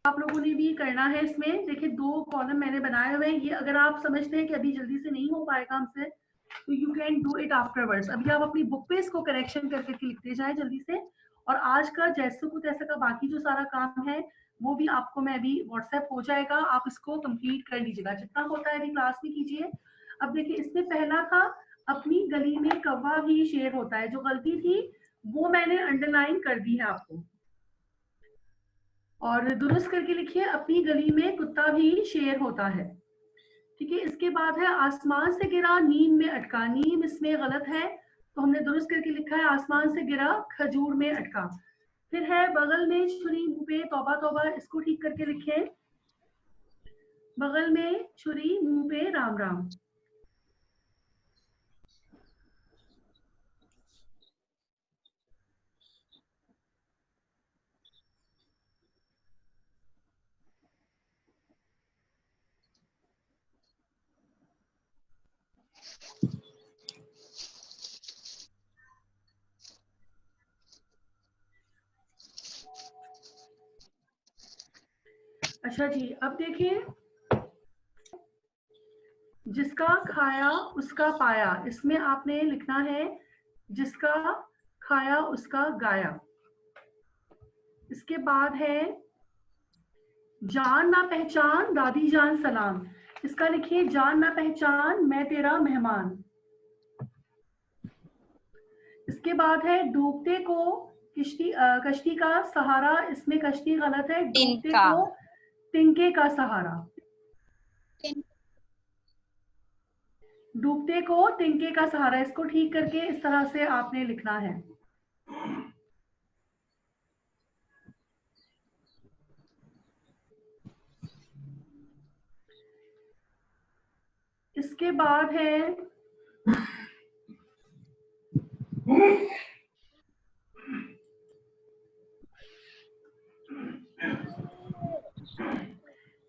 आप लोगों ने भी करना है। इसमें देखिए 2 कॉलम मैंने बनाए हुए हैं। ये अगर आप समझते हैं कि अभी जल्दी से नहीं हो पाएगा हमसे, तो you can do it afterwards. अभी आप अपनी बुक पे इसको करेक्शन करके लिखते जाएं जल्दी से। और आज का जैसे को तैसे का बाकी जो सारा काम है वो भी आपको मैं अभी व्हाट्सएप हो जाएगा, आप इसको कंप्लीट कर लीजिएगा, जितना होता है अभी क्लास में कीजिए। अब देखिए इसमें पहला था अपनी गली में कौवा भी शेर होता है। जो गलती थी वो मैंने अंडरलाइन कर दी है आपको, और दुरुस्त करके लिखिए अपनी गली में कुत्ता भी शेर होता है। ठीक है, इसके बाद है आसमान से गिरा नीम में अटका। नीम इसमें गलत है तो हमने दुरुस्त करके लिखा है आसमान से गिरा खजूर में अटका। फिर है बगल में छुरी मुंह पे तौबा तौबा, इसको ठीक करके लिखें बगल में छुरी मुंह पे राम राम। अच्छा जी, अब देखिए जिसका खाया उसका पाया, इसमें आपने लिखना है जिसका खाया उसका गाया। इसके बाद है जान ना पहचान दादी जान सलाम, इसका लिखिए जान ना पहचान मैं तेरा मेहमान। इसके बाद है डूबते को कश्ती का सहारा, इसमें कश्ती गलत है, डूबते तिनका। को तिनके का सहारा। डूबते को तिनके का सहारा, इसको ठीक करके इस तरह से आपने लिखना है। इसके बाद है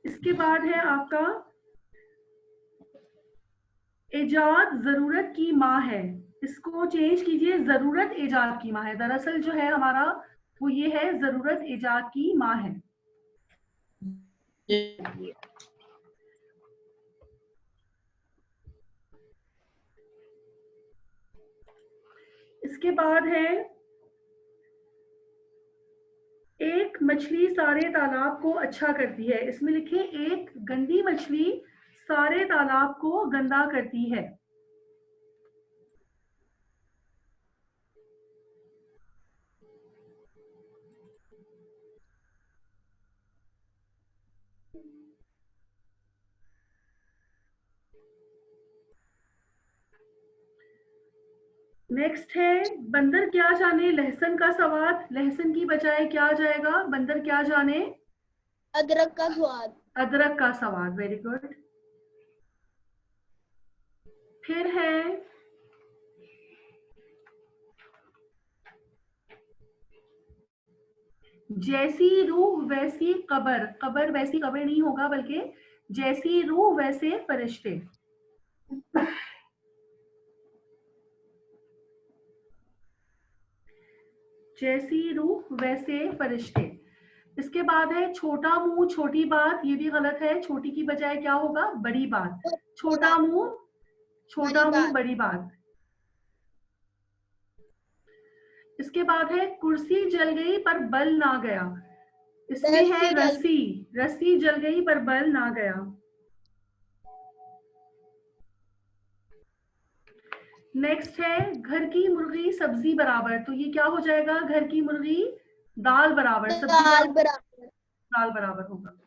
इसके बाद है आपका इजाद जरूरत की माँ है, इसको चेंज कीजिए जरूरत इजाद की माँ है। दरअसल जो है हमारा वो ये है जरूरत इजाद की माँ है। इसके बाद है एक मछली सारे तालाब को अच्छा करती है, इसमें लिखे एक गंदी मछली सारे तालाब को गंदा करती है। नेक्स्ट है बंदर क्या जाने लहसुन का स्वाद, लहसुन की बजाय क्या आ जाएगा, बंदर क्या जाने अदरक का स्वाद। अदरक का स्वाद, वेरी गुड। फिर है जैसी रूह वैसी कबर, कबर वैसी कबर नहीं होगा बल्कि जैसी रूह वैसे फरिश्ते। जैसी रूह वैसे फरिश्ते। इसके बाद है छोटा मुंह छोटी बात, ये भी गलत है, छोटी की बजाय क्या होगा बड़ी बात। छोटा मुंह बड़ी बात। इसके बाद है कुर्सी जल गई पर बल ना गया, इसमें है रस्सी, रस्सी जल गई पर बल ना गया। नेक्स्ट है घर की मुर्गी सब्जी बराबर, तो ये क्या हो जाएगा घर की मुर्गी दाल बराबर, सब्जी दाल बराबर होगा।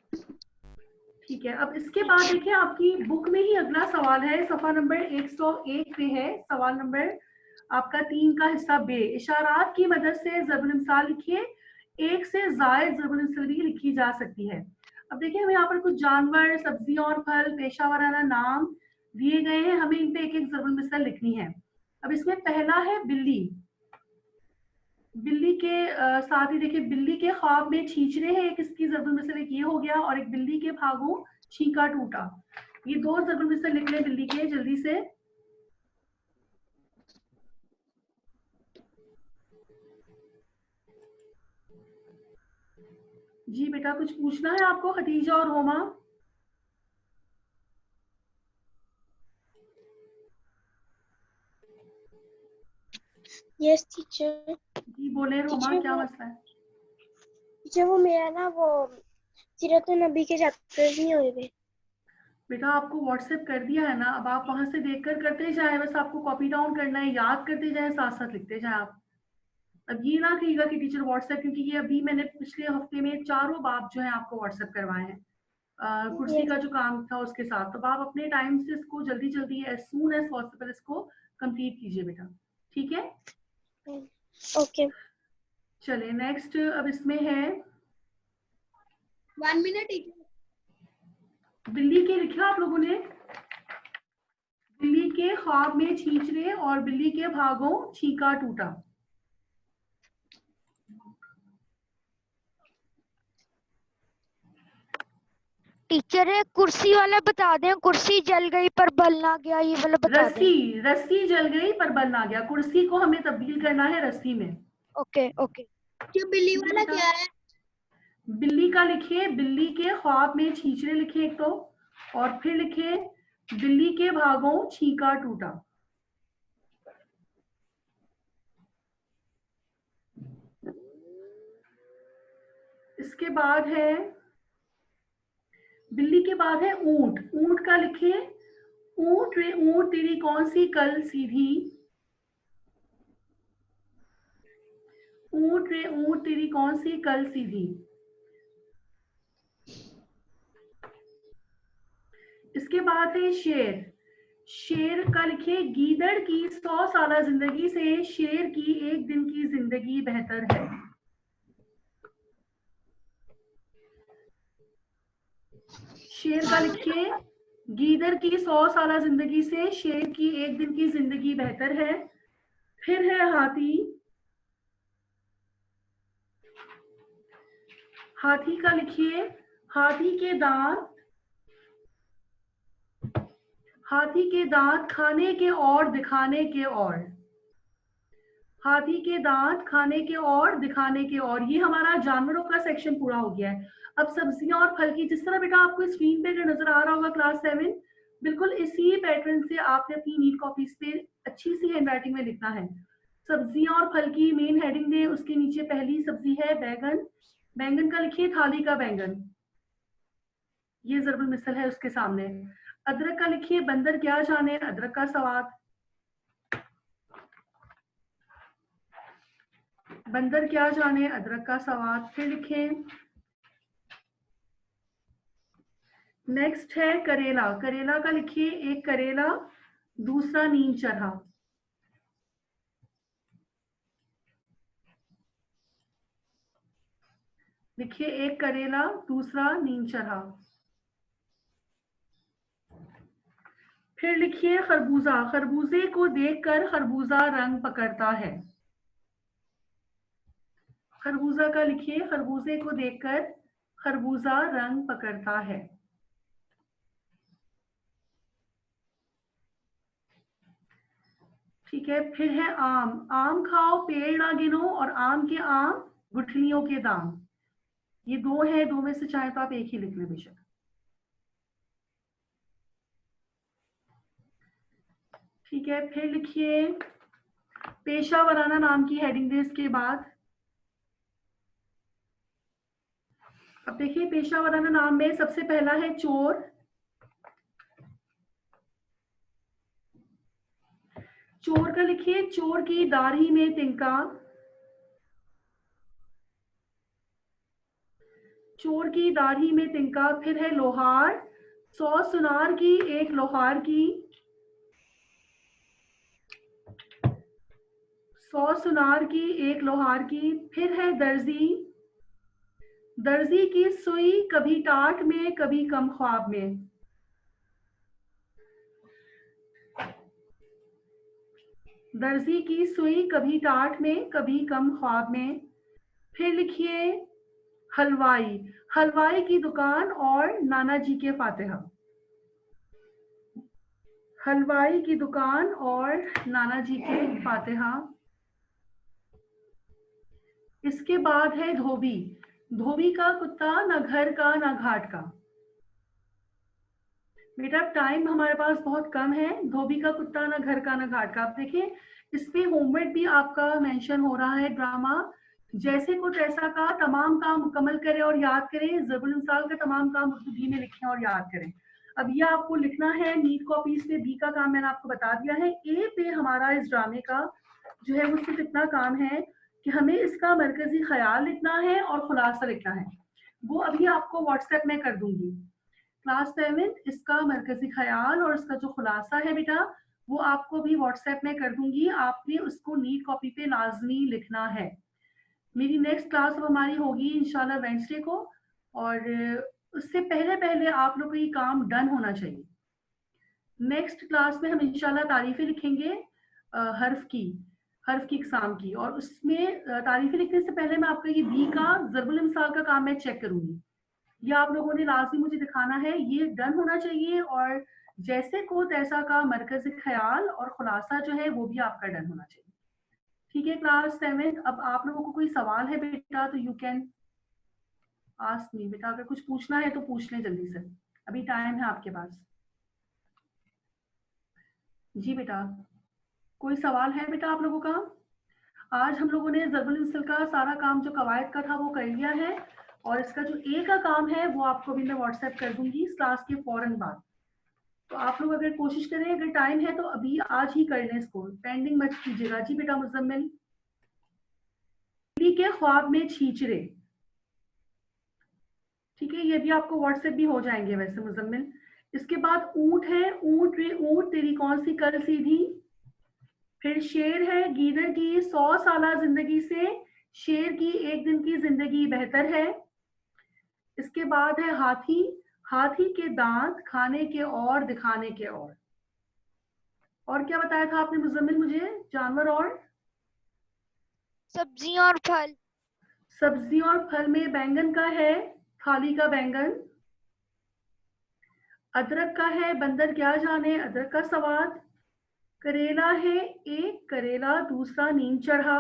ठीक है, अब इसके बाद देखिए आपकी बुक में ही अगला सवाल है, सफा नंबर 101 पे है सवाल नंबर आपका 3 का हिस्सा बे। इशारात की मदद से ज़रबुल मिसाल लिखिए, एक से जायद ज़रबुल मिसाल भी लिखी जा सकती है। अब देखिए हमें यहाँ पर कुछ जानवर सब्जियां और फल पेशा वाराना नाम दिए गए हैं, हमें इन पे एक एक ज़रबुल मिसाल लिखनी है। अब इसमें पहला है बिल्ली, बिल्ली के साथ ही देखिए बिल्ली के ख्वाब में छींचने हैं, एक इसकी ज़रबुल मिसल एक ये हो गया, और एक बिल्ली के भागों छींका टूटा। ये 2 ज़रबुल मिसल लिख लें बिल्ली के जल्दी से। जी बेटा, कुछ पूछना है आपको खदीजा और होमा? Yes teacher. जी बोले होमा, टीचर क्या मसला है? वो मेरा ना वो सीरत नबी के चैप्टर्स नहीं हुए थे। बेटा आपको व्हाट्सएप कर दिया है ना, अब आप वहां से देखकर करते जाएं, बस आपको कॉपी डाउन करना है, याद करते जाएं, साथ साथ लिखते जाएं आप। अब ये ना कहिएगा कि टीचर व्हाट्सएप, क्योंकि ये अभी मैंने पिछले हफ्ते में चारों बाब जो है आपको व्हाट्सएप करवाए हैं कुर्सी यस। का जो काम था उसके साथ, तो आप अपने टाइम से इसको जल्दी जल्दी एज सून एज पॉसिबल इसको कंप्लीट कीजिए बेटा, ठीक है? ओके। चलिए नेक्स्ट, अब इसमें है 1 मिनट टीचर। बिल्ली के, लिखा आप लोगों ने? बिल्ली के ख्वाब में छींचने और बिल्ली के भागों छींका टूटा। टीचर है कुर्सी वाला बता दें, कुर्सी जल गई पर बल ना गया, ये वाला बता दें। रस्सी, रस्सी जल गई पर बल ना गया, कुर्सी को हमें तब्दील करना है रस्सी में। Okay okay. जो बिल्ली वाला क्या है? बिल्ली का लिखिए, बिल्ली के ख्वाब में छींचने लिखे एक तो, और फिर लिखे बिल्ली के भागों छींका टूटा। इसके बाद है, बिल्ली के बाद है ऊंट, ऊंट का लिखे ऊंट रे ऊंट तेरी कौन सी कल सीधी, ऊंट रे ऊंट तेरी कौन सी कल सीधी। इसके बाद है शेर, शेर का लिखे गीदड़ की 100 साल जिंदगी से शेर की एक दिन की जिंदगी बेहतर है। शेर का लिखिए गीदड़ की 100 साल जिंदगी से शेर की एक दिन की जिंदगी बेहतर है। फिर है हाथी, हाथी का लिखिए हाथी के दांत, हाथी के दांत खाने के और दिखाने के और, हाथी के दांत खाने के और दिखाने के और। ये हमारा जानवरों का सेक्शन पूरा हो गया है। अब सब्जियां और फल की, जिस तरह बेटा आपको स्क्रीन पे अगर नजर आ रहा होगा क्लास 7, बिल्कुल इसी पैटर्न से आपने अपनी नीट कॉपीज पे अच्छी सी हैंडराइटिंग में लिखना है। सब्जियां और फल की मेन हेडिंग दे, उसके नीचे पहली सब्जी है बैंगन, बैंगन का लिखिए थाली का बैंगन, ये जरूर मिसल है उसके सामने। अदरक का लिखिए बंदर क्या जाने अदरक का स्वाद, बंदर क्या जाने अदरक का स्वाद। फिर लिखें नेक्स्ट है करेला, करेला का लिखिए एक करेला दूसरा नीम चढ़ा, लिखिए एक करेला दूसरा नीम चढ़ा। फिर लिखिए खरबूजा, खरबूजे को देखकर खरबूजा रंग पकड़ता है, खरबूजा का लिखिए खरबूजे को देखकर खरबूजा रंग पकड़ता है। ठीक है, फिर है आम, आम खाओ पेड़ ना गिनो और आम के आम गुठलियों के दाम। ये दो है, दो में से चाहे तो आप एक ही लिख ले बेशक। ठीक है, फिर लिखिए पेशा वराना नाम की हेडिंग दे इसके बाद। अब देखिए पेशा वराना नाम में सबसे पहला है चोर, चोर का लिखिए चोर की दाढ़ी में तिनका, चोर की दाढ़ी में तिनका। फिर है लोहार, 100 सुनार की एक लोहार की, 100 सुनार की एक लोहार की। फिर है दर्जी, दर्जी की सुई कभी टाट में कभी कम ख्वाब में, दर्जी की सुई कभी टाट में कभी कम ख्वाब में। फिर लिखिए हलवाई, हलवाई की दुकान और नाना जी के फातिहा, हलवाई की दुकान और नाना जी के फातिहा। इसके बाद है धोबी, धोबी का कुत्ता ना घर का ना घाट का। बेटा टाइम हमारे पास बहुत कम है। धोबी का कुत्ता ना घर का ना घाट का। आप देखिए इस पे होमवर्क भी आपका मेंशन हो रहा है। ड्रामा जैसे को तैसा का तमाम काम मुकम्मल करें और याद करें। ज़रुल मिसाल का तमाम काम उर्दू भी में लिखें और याद करें। अब ये आपको लिखना है नीट कॉपीज पे। बी का काम मैंने आपको बता दिया है। ए पे हमारा इस ड्रामे का जो है वो सिर्फ इतना काम है कि हमें इसका मरकजी ख्याल लिखना है और खुलासा लिखना है। वो अभी आपको व्हाट्सएप में कर दूंगी। क्लास 7 इसका मरकजी ख्याल और इसका जो खुलासा है बेटा वो आपको भी व्हाट्सएप में कर दूंगी। आपने उसको नीट कॉपी पे लाजमी लिखना है। मेरी नेक्स्ट क्लास अब हमारी होगी इंशाल्लाह वेडनेसडे को, और उससे पहले पहले आप लोग को ये काम डन होना चाहिए। नेक्स्ट क्लास में हम इंशाल्लाह तारीफें लिखेंगे हर्फ की इकसाम की, और उसमें तारीफें लिखने से पहले मैं आपका ये बी का ज़रबुल मिसाल का काम मैं चेक करूंगी। ये आप लोगों ने लाजमी मुझे दिखाना है, ये डन होना चाहिए। और जैसे को तैसा का मरकज़ी ख्याल और खुलासा जो है वो भी आपका डन होना चाहिए। ठीक है क्लास 7। अब आप लोगों को कोई सवाल है बेटा तो यू कैन आस्क मी। बेटा अगर कुछ पूछना है तो पूछ लें जल्दी से, अभी टाइम है आपके पास। जी बेटा कोई सवाल है बेटा आप लोगों का? आज हम लोगों ने ज़रबुल मिसल का सारा काम जो कवायद का था वो कर लिया है, और इसका जो ए का काम है वो आपको भी मैं व्हाट्सएप कर दूंगी इस क्लास के फौरन बाद। तो आप लोग अगर कोशिश करें, अगर टाइम है तो अभी आज ही कर लें इसको, पेंडिंग मत कीजिएगा। जी बेटा मुजम्मिल, के ख्वाब में छींचरे, ठीक है ये भी आपको व्हाट्सएप भी हो जाएंगे वैसे मुजम्मिल। इसके बाद ऊंट है, ऊंट तेरी कौन सी कल सीधी। फिर शेर है, गीदड़ की 100 साला जिंदगी से शेर की एक दिन की जिंदगी बेहतर है। इसके बाद है हाथी, हाथी के दांत खाने के और दिखाने के और क्या बताया था आपने मुजम्मिल मुझे? जानवर और सब्जियां और फल। सब्जियों और फल में बैंगन का है, थाली का बैंगन। अदरक का है, बंदर क्या जाने अदरक का स्वाद। करेला है, एक करेला दूसरा नीम चढ़ा।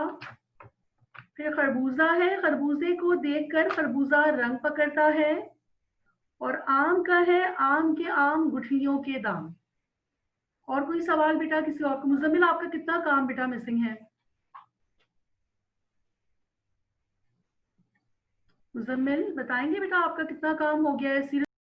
फिर खरबूजा है, खरबूजे को देखकर खरबूजा रंग पकड़ता है। और आम का है, आम के आम गुठलियों के दाम। और कोई सवाल बेटा किसी और को? मुजम्मिल आपका कितना काम बेटा मिसिंग है? मुजम्मिल बताएंगे बेटा आपका कितना काम हो गया है?